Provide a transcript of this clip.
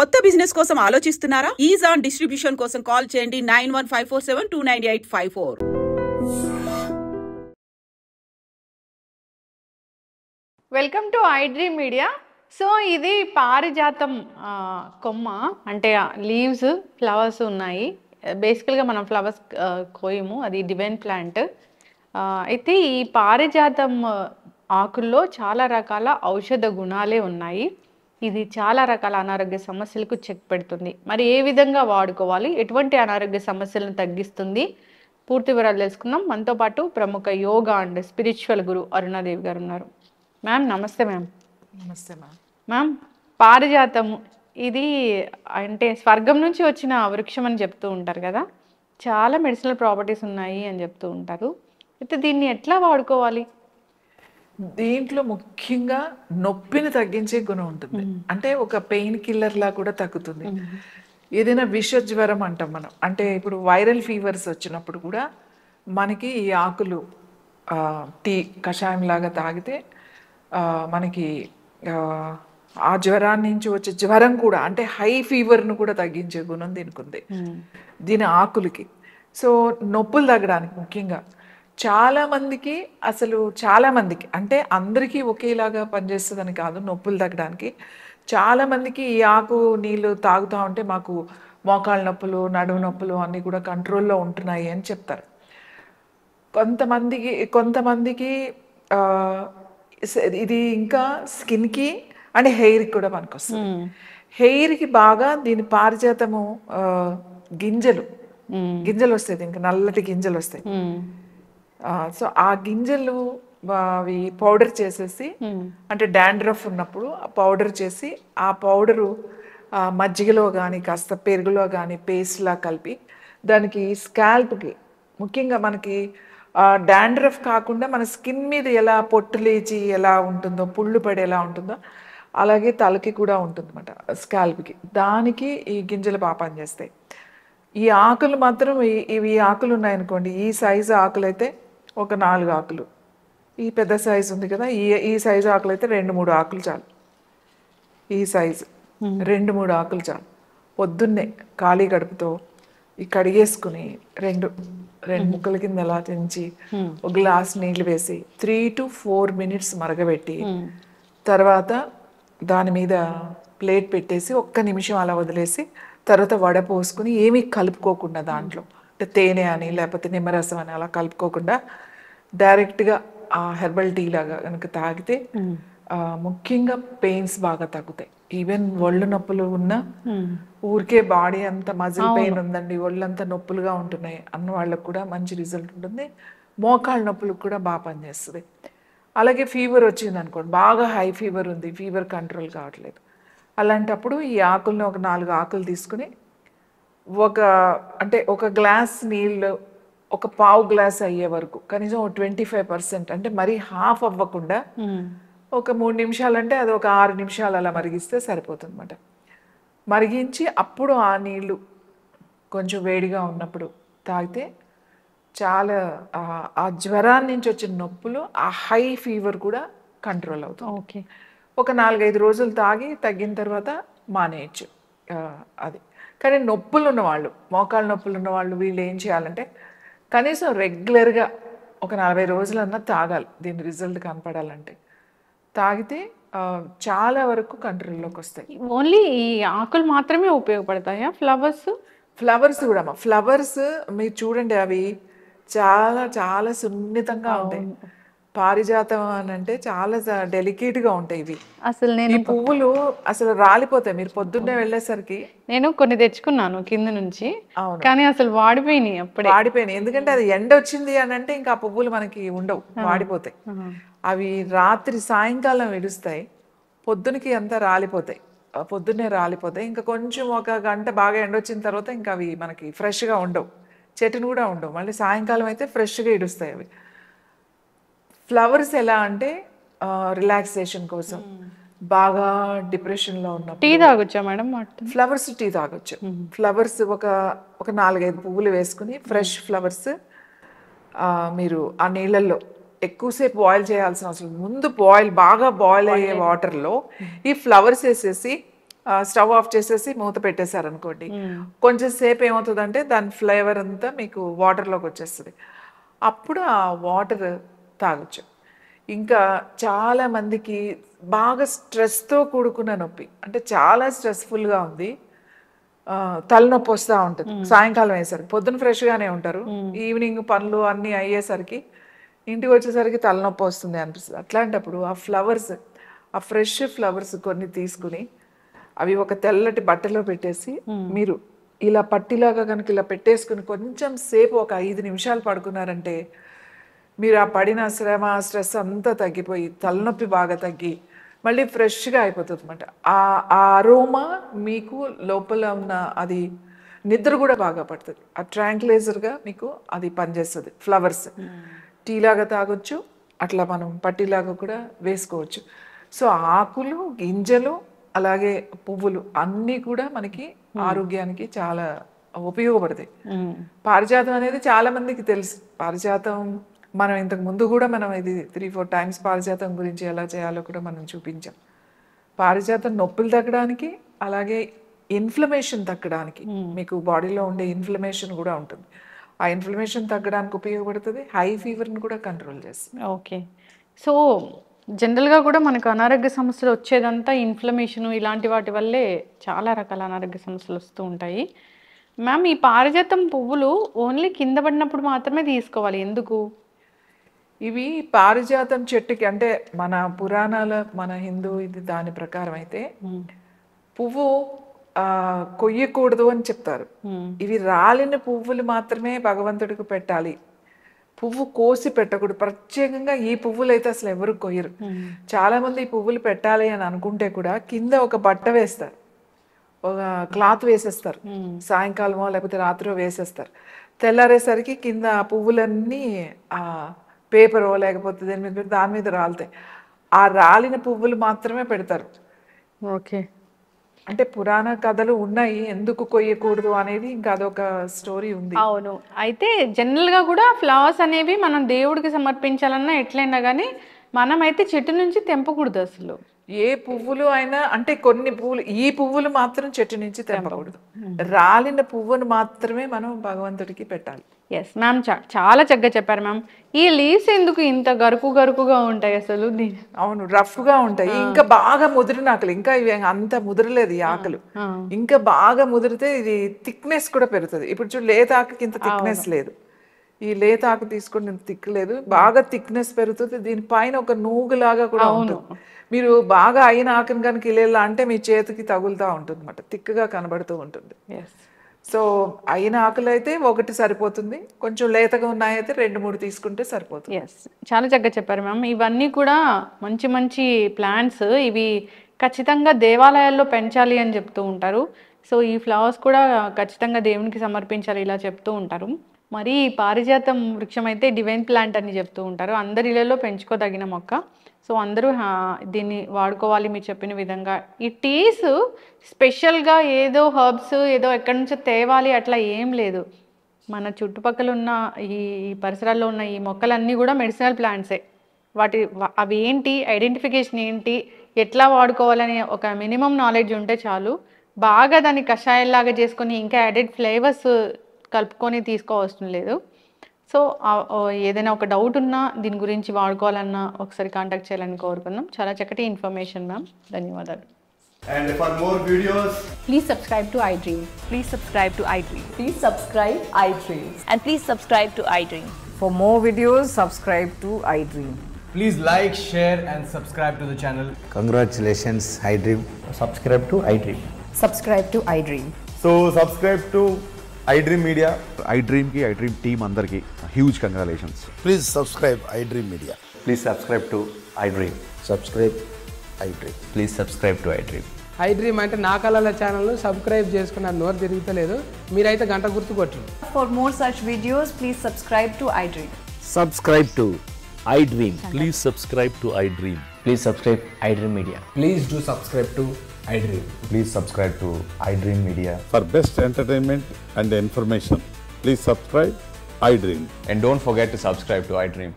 కొత్త బిజినెస్ కోసం ఆలోచిస్తున్నారా? ఈజ్ ఆన్ డిస్ట్రిబ్యూషన్ కోసం కాల్ చేయండి 9154729854. Welcome to iDream media. So ఇది పారిజాతం కొమ్మ, అంటే లీవ్స్ ఫ్లవర్స్ ఉన్నాయి. బేసికల్గా మనం ఫ్లవర్స్ కోయము, అది డివైన్ ప్లాంట్. అయితే ఈ పారిజాతం ఆకుల్లో చాలా రకాల ఔషధ గుణాలే ఉన్నాయి. ఇది చాలా రకాల అనారోగ్య సమస్యలకు చెక్ పెడుతుంది. మరి ఏ విధంగా వాడుకోవాలి, ఎటువంటి అనారోగ్య సమస్యలను తగ్గిస్తుంది, పూర్తి వివరాలు తెలుసుకుందాం. మనతో పాటు ప్రముఖ యోగా అండ్ స్పిరిచువల్ గురు అరుణాదేవి గారు ఉన్నారు. మ్యామ్ నమస్తే. మ్యామ్ నమస్తే మ్యామ్. మ్యామ్, పారిజాతము ఇది అంటే స్వర్గం నుంచి వచ్చిన వృక్షం అని చెప్తూ ఉంటారు కదా, చాలా మెడిసినల్ ప్రాపర్టీస్ ఉన్నాయి అని చెప్తూ ఉంటారు. అయితే దీన్ని ఎట్లా వాడుకోవాలి? దీంట్లో ముఖ్యంగా నొప్పిని తగ్గించే గుణం ఉంటుంది. అంటే ఒక పెయిన్ కిల్లర్ లా కూడా తగ్గుతుంది. ఏదైనా విష జ్వరం అంటాం మనం, అంటే ఇప్పుడు వైరల్ ఫీవర్స్ వచ్చినప్పుడు కూడా మనకి ఈ ఆకులు టీ కషాయం లాగా తాగితే మనకి ఆ జ్వరాన్ని నుంచి వచ్చే జ్వరం కూడా, అంటే హై ఫీవర్ను కూడా తగ్గించే గుణం దీనికి ఉంది, దీని ఆకులకి. సో నొప్పులు తగ్గడానికి ముఖ్యంగా చాలామందికి, అంటే అందరికీ ఒకేలాగా పనిచేస్తుందని కాదు, నొప్పులు తగ్గడానికి చాలామందికి ఈ ఆకు నీళ్ళు తాగుతూ ఉంటే మాకు మోకాళ్ళ నొప్పులు, నడుము నొప్పులు అన్నీ కూడా కంట్రోల్లో ఉంటున్నాయి అని చెప్తారు. కొంతమందికి ఇది ఇంకా స్కిన్కి అంటే హెయిర్కి కూడా పనికొస్తుంది. హెయిర్కి బాగా దీని పారిజాతము గింజలు వస్తాయి, ఇంకా నల్లటి గింజలు వస్తాయి. సో ఆ గింజలు అవి పౌడర్ చేసేసి, అంటే డాండ్రఫ్ ఉన్నప్పుడు పౌడర్ చేసి, ఆ పౌడరు మజ్జిగలో కానీ కాస్త పెరుగులో కానీ పేస్ట్లా కలిపి దానికి స్కాల్ప్కి, ముఖ్యంగా మనకి డాండ్రఫ్ కాకుండా మన స్కిన్ మీద ఎలా పొట్టు లేచి ఎలా ఉంటుందో, పుళ్ళు పడి ఎలా ఉంటుందో అలాగే తలకి కూడా ఉంటుందన్నమాట స్కాల్ప్కి. దానికి ఈ గింజలు బాగా పనిచేస్తాయి. ఈ ఆకులు మాత్రం ఇవి ఆకులు ఉన్నాయనుకోండి, ఈ సైజు ఆకులు అయితే ఒక 4 ఆకులు, ఈ పెద్ద సైజు ఉంది కదా, ఈ సైజు ఆకులు అయితే 2-3 ఆకులు చాలు. ఈ సైజు 2-3 ఆకులు చాలు. పొద్దున్నే ఖాళీ గడుపుతో ఈ కడిగేసుకుని రెండు ముక్కల కింద ఎలా తెంచి ఒక గ్లాస్ నీళ్ళు వేసి 3 to 4 minutes మరగబెట్టి, తర్వాత దాని మీద ప్లేట్ పెట్టేసి 1 నిమిషం అలా వదిలేసి, తర్వాత వడపోసుకుని ఏమీ కలుపుకోకుండా, దాంట్లో అంటే తేనె అని లేకపోతే నిమ్మరసం అని అలా కలుపుకోకుండా డైరెక్ట్గా ఆ హెర్బల్ టీ లాగా కనుక తాగితే ముఖ్యంగా పెయిన్స్ బాగా తగ్గుతాయి. ఈవెన్ ఒళ్ళు నొప్పులు ఉన్నా, ఊరికే బాడీ అంతా మజిల్ పెయిన్ ఉందండి, ఒళ్ళంతా నొప్పులుగా ఉంటున్నాయి అన్న వాళ్ళకు కూడా మంచి రిజల్ట్ ఉంటుంది. మోకాళ్ళ నొప్పులకు కూడా బాగా పనిచేస్తుంది. అలాగే ఫీవర్ వచ్చింది అనుకోండి, బాగా హై ఫీవర్ ఉంది, ఫీవర్ కంట్రోల్ కావట్లేదు, అలాంటప్పుడు ఈ ఆకులను ఒక 4 ఆకులు తీసుకుని ఒక గ్లాస్ నీళ్ళు ఒక పావు గ్లాస్ అయ్యే వరకు, కనీసం 25%, అంటే మరీ హాఫ్ అవ్వకుండా ఒక 3 నిమిషాలు, అంటే అది ఒక 6 నిమిషాలు అలా మరిగిస్తే సరిపోతుంది అన్నమాట. మరిగించి అప్పుడు ఆ నీళ్ళు కొంచెం వేడిగా ఉన్నప్పుడు తాగితే చాలా ఆ జ్వరాన్ని నుంచి వచ్చిన నొప్పులు, ఆ హై ఫీవర్ కూడా కంట్రోల్ అవుతుంది. ఓకే, ఒక 4-5 రోజులు తాగి తగ్గిన తర్వాత మానేయచ్చు అది. కానీ నొప్పులు ఉన్నవాళ్ళు, మోకాళ్ళ నొప్పులు ఉన్నవాళ్ళు, వీళ్ళు ఏం చేయాలంటే కనీసం రెగ్యులర్గా ఒక 40 రోజులన్నా తాగాలి, దీని రిజల్ట్ కనపడాలంటే. తాగితే చాలా వరకు కంట్రోల్లోకి వస్తాయి. ఓన్లీ ఈ ఆకులు మాత్రమే ఉపయోగపడతాయా? ఫ్లవర్స్ కూడా ఫ్లవర్స్ మీరు చూడండి, అవి చాలా చాలా సున్నితంగా ఉంటాయి. పారిజాతం అని అంటే చాలా డెలికేట్గా ఉంటాయి ఇవి. అసలు ఈ పువ్వులు అసలు రాలిపోతాయి. మీరు పొద్దున్నే వెళ్ళేసరికి నేను కొన్ని తెచ్చుకున్నాను కింద నుంచి, కానీ అసలు వాడిపోయినాయి. ఎందుకంటే అది ఎండ వచ్చింది అని అంటే ఇంకా ఆ పువ్వులు మనకి ఉండవు, వాడిపోతాయి. అవి సాయంకాలం విడుస్తాయి, పొద్దునకి అంతా పొద్దున్నే రాలిపోతాయి. ఇంకా కొంచెం ఒక గంట బాగా ఎండ వచ్చిన తర్వాత ఇంకా అవి మనకి ఫ్రెష్గా ఉండవు, చెట్టును కూడా ఉండవు. మళ్ళీ సాయంకాలం అయితే ఫ్రెష్గా ఇడుస్తాయి అవి. ఫ్లవర్స్ ఎలా అంటే రిలాక్సేషన్ కోసం, బాగా డిప్రెషన్లో ఉన్నప్పుడు టీ తాగొచ్చా మేడం? ఫ్లవర్స్ టీ తాగొచ్చు. ఫ్లవర్స్ ఒక 4-5 పువ్వులు వేసుకుని, ఫ్రెష్ ఫ్లవర్స్ మీరు ఆ నీళ్ళల్లో ఎక్కువసేపు బాయిల్ చేయాల్సిన అవసరం, ముందు బాగా బాయిల్ అయ్యే వాటర్లో ఈ ఫ్లవర్స్ వేసేసి స్టవ్ ఆఫ్ చేసేసి మూత పెట్టేశారనుకోండి, కొంచెం సేపు ఏమవుతుందంటే దాని ఫ్లేవర్ అంతా మీకు వాటర్లోకి వచ్చేస్తుంది. అప్పుడు ఆ వాటర్ తాగొచ్చు. ఇంకా చాలా మందికి బాగా స్ట్రెస్తో కూడుకున్న నొప్పి, అంటే చాలా స్ట్రెస్ఫుల్గా ఉంది, తలనొప్పి వస్తూ ఉంటుంది సాయంకాలం అయ్యేసరికి. పొద్దున ఫ్రెష్గానే ఉంటారు, ఈవినింగ్ పనులు అన్నీ అయ్యేసరికి ఇంటికి వచ్చేసరికి తలనొప్పి వస్తుంది అనిపిస్తుంది. అట్లాంటప్పుడు ఆ ఫ్లవర్స్, ఆ ఫ్రెష్ ఫ్లవర్స్ కొన్ని తీసుకుని అవి ఒక తెల్లటి బట్టలో పెట్టేసి మీరు ఇలా పట్టిలాగా కనుక ఇలా పెట్టేసుకుని కొంచెం సేపు ఒక 5 నిమిషాలు పడుకున్నారంటే మీరు ఆ పడిన శ్రమ స్ట్రెస్ అంతా తగ్గిపోయి తలనొప్పి బాగా తగ్గి మళ్ళీ ఫ్రెష్గా అయిపోతుంది అనమాట. ఆ అరోమా మీకు లోపల ఉన్న అది నిద్ర కూడా బాగా పడుతుంది. ఆ ట్రాంక్లైజర్గా మీకు అది పనిచేస్తుంది. ఫ్లవర్స్ టీలాగా తాగొచ్చు, అట్లా మనం పట్టిలాగా కూడా వేసుకోవచ్చు. సో ఆకులు, గింజలు, అలాగే పువ్వులు అన్నీ కూడా మనకి ఆరోగ్యానికి చాలా ఉపయోగపడతాయి. పారిజాతం అనేది చాలా మందికి తెలుసు. పారిజాతం మనం ఇంతకు ముందు కూడా మనం ఇది 3-4 టైమ్స్ పారిజాతం గురించి ఎలా చేయాలో కూడా మనం చూపించాం. పారిజాతం నొప్పులు తగ్గడానికి, అలాగే ఇన్ఫ్లమేషన్ తగ్గడానికి, మీకు బాడీలో ఉండే ఇన్ఫ్లమేషన్ కూడా ఉంటుంది, ఆ ఇన్ఫ్లమేషన్ తగ్గడానికి ఉపయోగపడుతుంది. హై ఫీవర్ని కూడా కంట్రోల్ చేస్తుంది. ఓకే. సో జనరల్గా కూడా మనకు అనారోగ్య సమస్యలు వచ్చేదంతా ఇన్ఫ్లమేషన్ ఇలాంటి వాటి వల్లే చాలా రకాల అనారోగ్య సమస్యలు వస్తూ ఉంటాయి. మ్యామ్, ఈ పారిజాతం పువ్వులు ఓన్లీ కింద పడినప్పుడు మాత్రమే తీసుకోవాలి, ఎందుకు? ఇవి పారిజాతం చెట్టుకి, అంటే మన పురాణాల, మన హిందూ ఇది దాని ప్రకారం అయితే పువ్వు కొయ్యకూడదు అని చెప్తారు. ఇవి రాలిన పువ్వులు మాత్రమే భగవంతుడికి పెట్టాలి, పువ్వు కోసి పెట్టకూడదు. ప్రత్యేకంగా ఈ పువ్వులు అయితే అసలు ఎవరు కొయ్యరు. చాలా మంది ఈ పువ్వులు పెట్టాలి అని అనుకుంటే కూడా కింద ఒక బట్ట వేస్తారు, ఒక క్లాత్ వేసేస్తారు, సాయంకాలమో లేకపోతే రాత్రో వేసేస్తారు. తెల్లారేసరికి కింద ఆ పువ్వులన్నీ ఆ పేపరో లేకపోతే దాని మీద రాలుతాయి. ఆ రాలిన పువ్వులు మాత్రమే పెడతారు. ఓకే. అంటే పురాణ కథలు ఉన్నాయి ఎందుకు కొయ్యకూడదు అనేది, ఇంకా అదొక స్టోరీ ఉంది. అవును. అయితే జనరల్గా కూడా ఫ్లవర్స్ అనేవి మనం దేవుడికి సమర్పించాలన్నా ఎట్లయినా కానీ మనమైతే చెట్టు నుంచి తెంపకూడదు అసలు. ఏ పువ్వులు అయినా, అంటే కొన్ని పువ్వులు, ఈ పువ్వులు మాత్రం చెట్టు నుంచి తెంపకూడదు, రాలిన పువ్వును మాత్రమే మనం భగవంతుడికి పెట్టాలి. ఎస్ మ్యామ్, చాలా చక్కగా చెప్పారు మ్యామ్. ఈ లీవ్స్ ఎందుకు ఇంత గరుకుగా ఉంటాయి అసలు? అవును, రఫ్గా ఉంటాయి. ఇంకా బాగా ముదిరిన ఆకులు, ఇంకా ఇవి అంత ముదరలేదు ఈ ఆకులు, ఇంకా బాగా ముదిరితే ఇది థిక్నెస్ కూడా పెరుగుతుంది. ఇప్పుడు చూడు, లేత ఆకుకి ఇంత థిక్నెస్ లేదు, ఈ లేత ఆకు తీసుకుని థిక్ లేదు, బాగా థిక్నెస్ పెరుగుతుంది. దీనిపైన ఒక నూగులాగా కూడా ఉంటుంది. మీరు బాగా అయిన ఆకుని కనుక ఇలా అంటే మీ చేతికి తగులుతూ ఉంటుంది అన్నమాట, థిక్గా కనబడుతూ ఉంటుంది. సో అయిన ఆకులు అయితే ఒకటి సరిపోతుంది, కొంచెం లేతగా ఉన్నాయైతే 2-3 తీసుకుంటే సరిపోతుంది. ఎస్, చాలా చక్కగా చెప్పారు మ్యామ్. ఇవన్నీ కూడా మంచి మంచి ప్లాంట్స్, ఇవి ఖచ్చితంగా దేవాలయాల్లో పెంచాలి అని చెప్తూ ఉంటారు. సో ఈ ఫ్లవర్స్ కూడా ఖచ్చితంగా దేవునికి సమర్పించాలి ఇలా చెప్తూ ఉంటారు. మరి పారిజాతం వృక్షం అయితే డివైన్ ప్లాంట్ అని చెప్తూ ఉంటారు, అందరి ఇళ్లలో పెంచుకోదగిన మొక్క. సో అందరూ దీన్ని వాడుకోవాలి మీరు చెప్పిన విధంగా. ఈ టీస్ స్పెషల్గా ఏదో హర్బ్స్ ఏదో ఎక్కడి నుంచో తేవాలి అట్లా ఏం లేదు. మన చుట్టుపక్కల ఉన్న ఈ పరిసరాల్లో ఉన్న ఈ మొక్కలన్నీ కూడా మెడిసినల్ ప్లాంట్సే. అవి ఏంటి, ఐడెంటిఫికేషన్ ఏంటి, ఎట్లా వాడుకోవాలని ఒక మినిమం నాలెడ్జ్ ఉంటే చాలు. బాగా దాన్ని కషాయాల్లాగా చేసుకొని ఇంకా యాడెడ్ ఫ్లేవర్స్ కలుపుకొని తీసుకోవడం లేదు. సో ఏదైనా ఒక డౌట్ ఉన్నా దీని గురించి వాడుకోవాలన్నా ఒకసారి కాంటాక్ట్ చేయాలని కోరుకుందాం. చాలా చక్కటి ఇన్ఫర్మేషన్ మ్యామ్, ధన్యవాదాలు. And for more videos, Please subscribe to iDream. Please subscribe to iDream. Please subscribe iDream. And please subscribe to iDream. For more videos, subscribe to iDream. please like, share and subscribe to the channel. Congratulations, iDream. Subscribe to iDream. Subscribe to iDream. So subscribe to iDream Media. iDream team andarki huge congratulations. Please subscribe iDream Media. Please subscribe to iDream. Subscribe iDream. Please subscribe to iDream. iDream అంటే నా కళల ఛానల్ను subscribe చేసుకున్న నోరు తిరుగుతలేదు, మీరైతే గంట గుర్తు కొట్టండి. For more such videos, please subscribe to iDream. Subscribe to iDream. Please subscribe to iDream. Please subscribe iDream Media. Please do subscribe to iDream. Please subscribe to iDream Media. For best entertainment and information, please subscribe iDream. And don't forget to subscribe to iDream.